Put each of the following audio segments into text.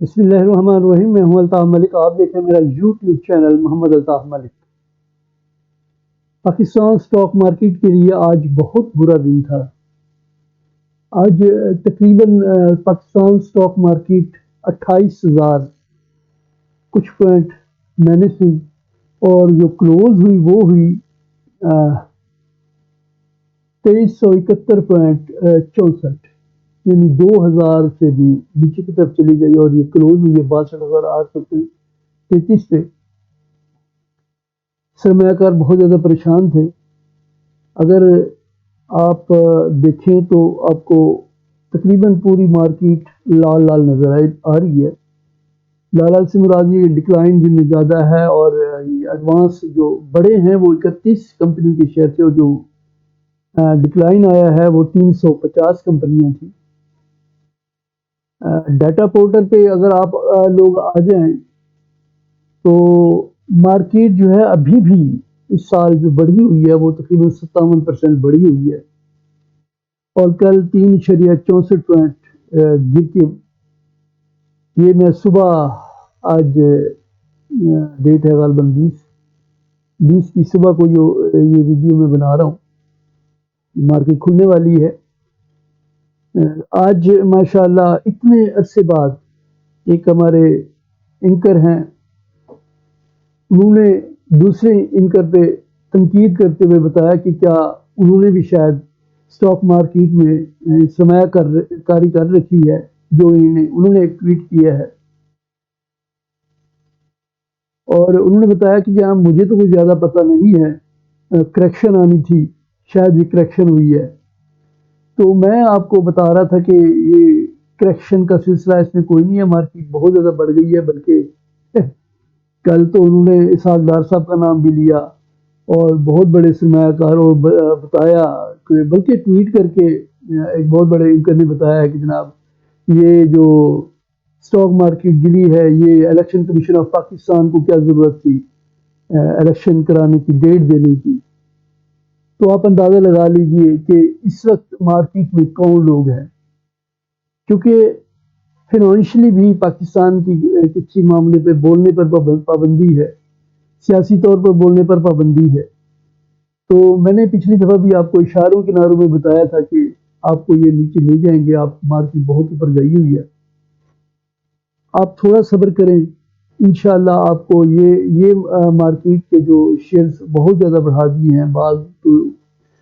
بسم اللہ الرحمن الرحیم، میں ہوں الطاف ملک۔ آپ دیکھ رہے ہیں میرا یوٹیوب چینل محمد الطاف ملک۔ پاکستان سٹاک مارکیٹ کے لیے آج بہت برا دن تھا۔ آج تقریباً پاکستان سٹاک مارکیٹ 28,000 کچھ پوائنٹ مائنس ہوئی، اور جو کلوز ہوئی وہ ہوئی 2371.64، یعنی 2000 سے بھی نیچے کی طرف چلی گئی، اور یہ کلوز ہوئی ہے 62,833 پہ۔ سرمایہ کار بہت زیادہ پریشان تھے۔ اگر آپ دیکھیں تو آپ کو تقریباً پوری مارکیٹ لال لال نظر آ رہی ہے۔ لال لال سے مراد یہ ڈکلائن جن میں زیادہ ہے، اور ایڈوانس جو بڑے ہیں وہ 31 کمپنی کے شیئر تھے، اور جو ڈکلائن آیا ہے وہ 350 کمپنیاں تھیں۔ ڈیٹا پورٹل پہ اگر آپ لوگ آ جائیں تو مارکیٹ جو ہے ابھی بھی اس سال جو بڑھی ہوئی ہے وہ تقریباً 57% بڑھی ہوئی ہے، اور کل 3.64 پوائنٹ گر کے، یہ میں صبح آج ڈیٹ ہے غالباً 20 کی صبح کو جو یہ ویڈیو میں بنا رہا ہوں، مارکیٹ کھلنے والی ہے۔ آج ماشاءاللہ اتنے عرصے بعد ایک ہمارے اینکر ہیں، انہوں نے دوسرے اینکر پہ تنقید کرتے ہوئے بتایا کہ کیا انہوں نے بھی شاید سٹاک مارکیٹ میں سرمایہ کاری کر رکھی ہے، جو انہوں نے ایک ٹویٹ کیا ہے، اور انہوں نے بتایا کہ جہاں مجھے تو کوئی زیادہ پتہ نہیں ہے، کریکشن آنی تھی، شاید یہ کریکشن ہوئی ہے۔ تو میں آپ کو بتا رہا تھا کہ یہ کریکشن کا سلسلہ اس میں کوئی نہیں ہے، مارکیٹ بہت زیادہ بڑھ گئی ہے، بلکہ کل تو انہوں نے اسحاق ڈار صاحب کا نام بھی لیا، اور بہت بڑے سرمایہ کاروں بتایا کہ، بلکہ ٹویٹ کر کے ایک بہت بڑے اینکر نے بتایا ہے کہ جناب یہ جو سٹاک مارکیٹ گری ہے، یہ الیکشن کمیشن آف پاکستان کو کیا ضرورت تھی الیکشن کرانے کی، ڈیٹ دینے کی۔ تو آپ اندازہ لگا لیجئے کہ اس وقت مارکیٹ میں کون لوگ ہیں، کیونکہ فائنینشلی بھی پاکستان کی کسی معاملے پہ بولنے پر پابندی ہے، سیاسی طور پر بولنے پر پابندی ہے۔ تو میں نے پچھلی دفعہ بھی آپ کو اشاروں کناروں میں بتایا تھا کہ آپ کو یہ نیچے لے جائیں گے، آپ مارکیٹ بہت اوپر گئی ہوئی ہے، آپ تھوڑا صبر کریں، انشاءاللہ آپ کو یہ مارکیٹ کے جو شیئرز بہت زیادہ بڑھا دیے ہیں، بعض تو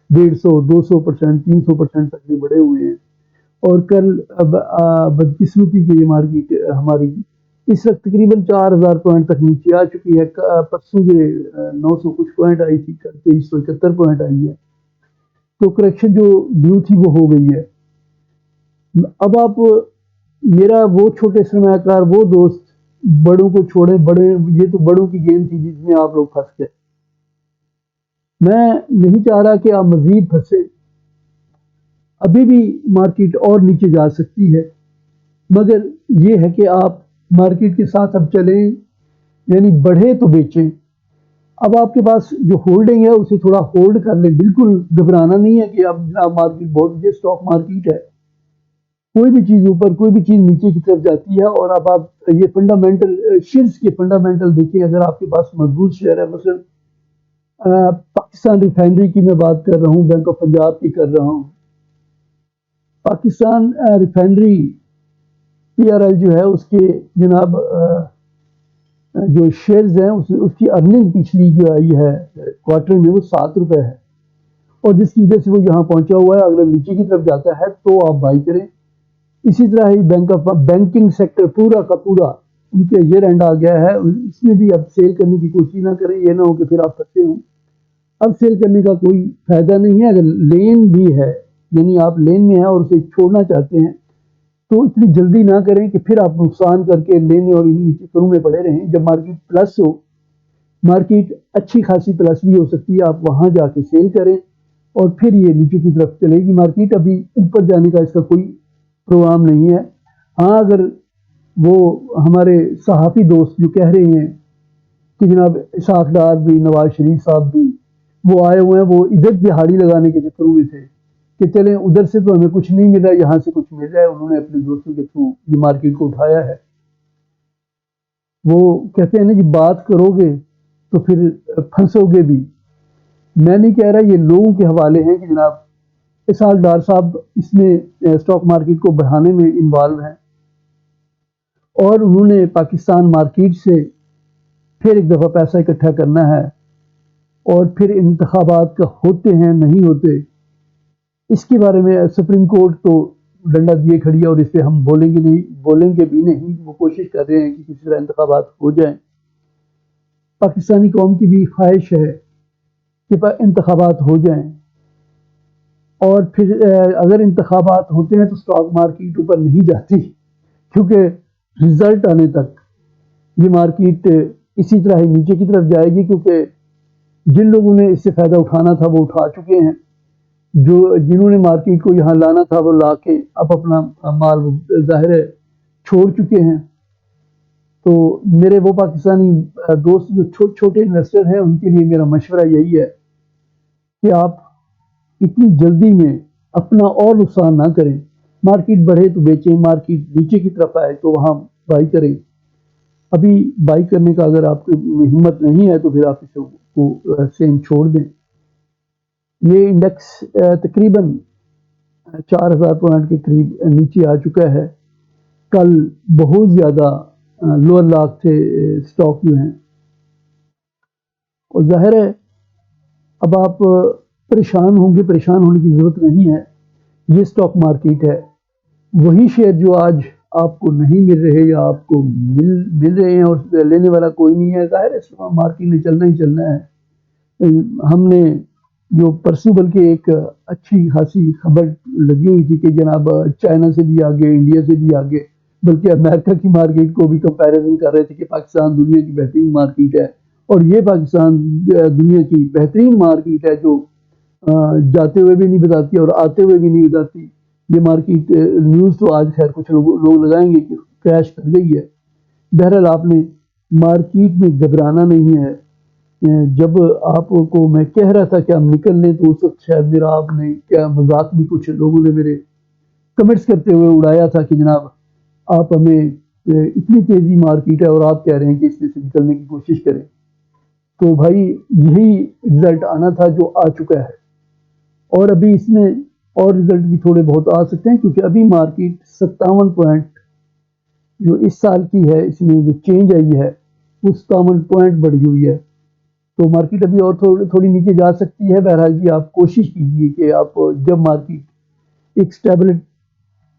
150 200% 300% تک بھی بڑھے ہوئے ہیں، اور کل بدقسمتی کی یہ مارکیٹ ہماری اس وقت تقریباً 4,000 پوائنٹ تک نیچے آ چکی ہے۔ پرسوں یہ 900 کچھ پوائنٹ آئی تھی، کل 2371 پوائنٹ آئی ہے، تو کریکشن جو ڈیو تھی وہ ہو گئی ہے۔ اب آپ میرا وہ چھوٹے سرمایہ کار، وہ دوست، بڑوں کو چھوڑیں، یہ تو بڑوں کی گیم تھی جس میں آپ لوگ پھنس گئے۔ میں نہیں چاہ رہا کہ آپ مزید پھنسے، ابھی بھی مارکیٹ اور نیچے جا سکتی ہے، مگر یہ ہے کہ آپ مارکیٹ کے ساتھ اب چلیں، یعنی بڑھے تو بیچیں۔ اب آپ کے پاس جو ہولڈنگ ہے اسے تھوڑا ہولڈ کر لیں، بالکل گھبرانا نہیں ہے کہ اب جناب مارکیٹ بہت، یہ سٹاک مارکیٹ ہے، کوئی بھی چیز اوپر کوئی بھی چیز نیچے کی طرف جاتی ہے، اور اب آپ یہ فنڈامنٹل شیئرز کے فنڈامنٹل دیکھیں۔ اگر آپ کے پاس مضبوط شیئر ہے، مثلا پاکستان ریفائنری کی میں بات کر رہا ہوں، بینک آف پنجاب کی کر رہا ہوں، Pakistan refinery P R L جو ہے، اس کے جناب جو شیئرز ہیں، اس کی ارننگ پچھلی جو آئی ہے کوارٹر میں وہ 7 روپے ہے، اور جس کی وجہ سے وہ یہاں پہنچا ہوا ہے۔ اگر نیچے کی طرف جاتا ہے تو آپ بائی کریں۔ اسی طرح ہی بینکنگ سیکٹر پورا کا پورا ان کے ایئر اینڈ آ گیا ہے، اس میں بھی اب سیل کرنے کی کوشش نہ کریں، یہ نہ ہو کہ پھر آپ پھنسے ہوں۔ اب سیل کرنے کا کوئی فائدہ نہیں ہے۔ اگر لین بھی ہے، یعنی آپ لین میں ہیں اور اسے چھوڑنا چاہتے ہیں، تو اتنی جلدی نہ کریں کہ پھر آپ نقصان کر کے لینے اور انہیں چکروں میں پڑے رہیں۔ جب مارکیٹ پلس ہو، مارکیٹ اچھی خاصی پلس بھی ہو سکتی ہے، آپ وہاں جا کے سیل کریں، اور پھر یہ نیچے کی طرف چلے گی مارکیٹ۔ ابھی اوپر جانے کا اس کا کوئی پروگرام نہیں ہے۔ ہاں، اگر وہ ہمارے صحافی دوست جو کہہ رہے ہیں کہ جناب اسحاق ڈار بھی، نواز شریف صاحب بھی وہ آئے ہوئے ہیں، وہ ادھر دہاڑی لگانے کے چکروں میں تھے کہ چلیں ادھر سے تو ہمیں کچھ نہیں مل رہا، یہاں سے کچھ مل رہا ہے، انہوں نے اپنے دوستوں کے تھرو یہ مارکیٹ کو اٹھایا ہے۔ وہ کہتے ہیں نا جی بات کرو گے تو پھر پھنسو گے بھی. میں نہیں کہہ رہا، یہ لوگوں کے حوالے ہیں کہ جناب اسحاق ڈار صاحب اس میں اسٹاک مارکیٹ کو بڑھانے میں انوالو ہیں، اور انہوں نے پاکستان مارکیٹ سے پھر ایک دفعہ پیسہ اکٹھا کرنا ہے، اور پھر انتخابات کا ہوتے ہیں نہیں ہوتے اس کے بارے میں سپریم کورٹ تو ڈنڈا دیے کھڑی ہے، اور اس پہ ہم بولیں گے نہیں، بولیں گے بھی نہیں. وہ کوشش کر رہے ہیں کہ کسی طرح انتخابات ہو جائیں. پاکستانی قوم کی بھی خواہش ہے کہ انتخابات ہو جائیں، اور پھر اگر انتخابات ہوتے ہیں تو اسٹاک مارکیٹ اوپر نہیں جاتی، کیونکہ رزلٹ آنے تک یہ مارکیٹ اسی طرح ہی نیچے کی طرف جائے گی، کیونکہ جن لوگوں نے اس سے فائدہ اٹھانا تھا وہ اٹھا چکے ہیں، جنہوں نے مارکیٹ کو یہاں لانا تھا وہ لا کے اب اپنا مال ظاہر ہے چھوڑ چکے ہیں. تو میرے وہ پاکستانی دوست جو چھوٹے انویسٹر ہیں ان کے لیے میرا مشورہ یہی ہے کہ آپ اتنی جلدی میں اپنا اور نقصان نہ کریں. مارکیٹ بڑھے تو بیچیں، مارکیٹ نیچے کی طرف آئے تو وہاں بائی کریں. ابھی بائی کرنے کا اگر آپ کی ہمت نہیں ہے تو پھر آپ اسے کو سیم چھوڑ دیں. یہ انڈیکس تقریباً 4000 پوائنٹ کے قریب نیچے آ چکا ہے. کل بہت زیادہ لوور لاک تھے اسٹاک جو ہیں، اور ظاہر ہے اب آپ پریشان ہوں گے، پریشان ہونے کی ضرورت نہیں ہے. یہ اسٹاک مارکیٹ ہے، وہی شیئر جو آج آپ کو نہیں مل رہے یا آپ کو مل رہے ہیں اور لینے والا کوئی نہیں ہے، ظاہر ہے مارکیٹ نے چلنا ہی چلنا ہے. ہم نے جو پرسوں بلکہ ایک اچھی خاصی خبر لگی ہوئی تھی کہ جناب چائنا سے بھی آگے، انڈیا سے بھی آگے، بلکہ امریکہ کی مارکیٹ کو بھی کمپیریزن کر رہے تھے کہ پاکستان دنیا کی بہترین مارکیٹ ہے، اور یہ پاکستان دنیا کی بہترین مارکیٹ ہے جو جاتے ہوئے بھی نہیں بتاتی اور آتے ہوئے بھی نہیں بتاتی. یہ مارکیٹ نیوز تو آج خیر کچھ لوگ لگائیں گے کہ کریش کر گئی ہے. بہرحال آپ نے مارکیٹ میں گھبرانا نہیں ہے. جب آپ کو میں کہہ رہا تھا کہ ہم نکل لیں تو اس وقت شاید میرا آپ نے کیا مذاق بھی کچھ لوگوں نے میرے کمنٹس کرتے ہوئے اڑایا تھا کہ جناب آپ ہمیں اتنی تیزی مارکیٹ ہے اور آپ کہہ رہے ہیں کہ اس میں سے نکلنے کی کوشش کریں. تو بھائی یہی رزلٹ آنا تھا جو آ چکا ہے، اور ابھی اس میں اور رزلٹ بھی تھوڑے بہت آ سکتے ہیں، کیونکہ ابھی مارکیٹ 57 پوائنٹ جو اس سال کی ہے، اس میں جو چینج آئی ہے وہ 57 پوائنٹ بڑھی ہوئی ہے. تو مارکیٹ ابھی اور تھوڑی نیچے جا سکتی ہے. بہرحال جی آپ کوشش کیجیے کہ آپ جب مارکیٹ ایک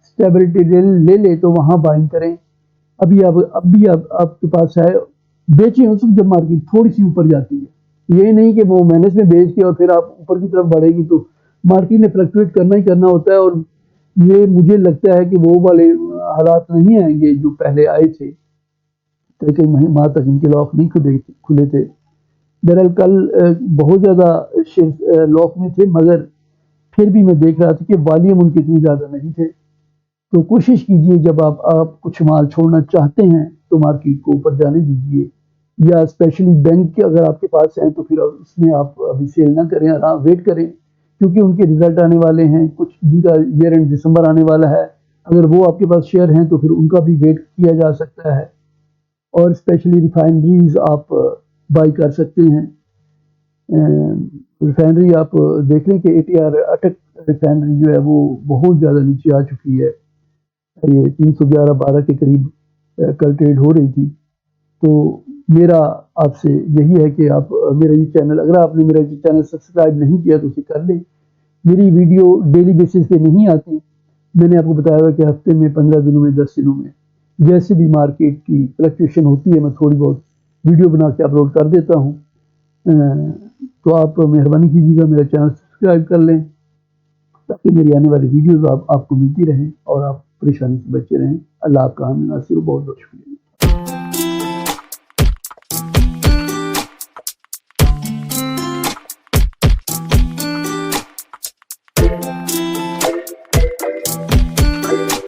اسٹیبلٹی لے لے تو وہاں بائنگ کریں. ابھی آپ کے پاس ہے، بیچیں اس وقت جب مارکیٹ تھوڑی سی اوپر جاتی ہے. یہ نہیں کہ وہ مائنس میں بیچ کے اور پھر آپ اوپر کی طرف بڑھے گی تو مارکیٹ نے فلکچویٹ کرنا ہی کرنا ہوتا ہے. اور یہ مجھے لگتا ہے کہ وہ والے حالات نہیں آئیں گے جو پہلے آئے تھے، کئی ماہ تک ان کے لاک نہیں کھلے تھے. بہرحال کل بہت زیادہ شیئر لاک میں تھے، مگر پھر بھی میں دیکھ رہا تھا کہ والیوم ان کے اتنے زیادہ نہیں تھے. تو کوشش کیجئے جب آپ کچھ مال چھوڑنا چاہتے ہیں تو مارکیٹ کو اوپر جانے دیجئے، یا اسپیشلی بینک کے اگر آپ کے پاس ہیں تو پھر اس میں آپ ابھی سیل نہ کریں، آرام ویٹ کریں، کیونکہ ان کے رزلٹ آنے والے ہیں. کچھ جن کا ایئر اینڈ دسمبر آنے والا ہے، اگر وہ آپ کے پاس شیئر ہیں تو پھر ان کا بھی ویٹ کیا جا سکتا ہے. اور اسپیشلی ریفائنریز آپ بائی کر سکتے ہیں. ریفائنری آپ دیکھ لیں کہ A T R Attock refinery جو ہے وہ بہت زیادہ نیچے آ چکی ہے. یہ 311-12 کے قریب کل ٹریڈ ہو رہی تھی. تو میرا آپ سے یہی ہے کہ آپ میرا یہ چینل، اگر آپ نے میرا یہ چینل سبسکرائب نہیں کیا تو اسے کر لیں. میری ویڈیو ڈیلی بیسس پہ نہیں آتی. میں نے آپ کو بتایا ہوا کہ ہفتے میں 15 دنوں میں 10 دنوں میں جیسے بھی مارکیٹ کی فلکچویشن ہوتی ہے میں تھوڑی بہت ویڈیو بنا کے اپلوڈ کر دیتا ہوں. تو آپ مہربانی کیجیے گا میرا چینل سبسکرائب کر لیں تاکہ میری آنے والی ویڈیوز آپ کو ملتی رہیں اور آپ پریشانی سے بچے رہیں. اللہ آپ کا حامی ناصر. بہت بہت شکریہ.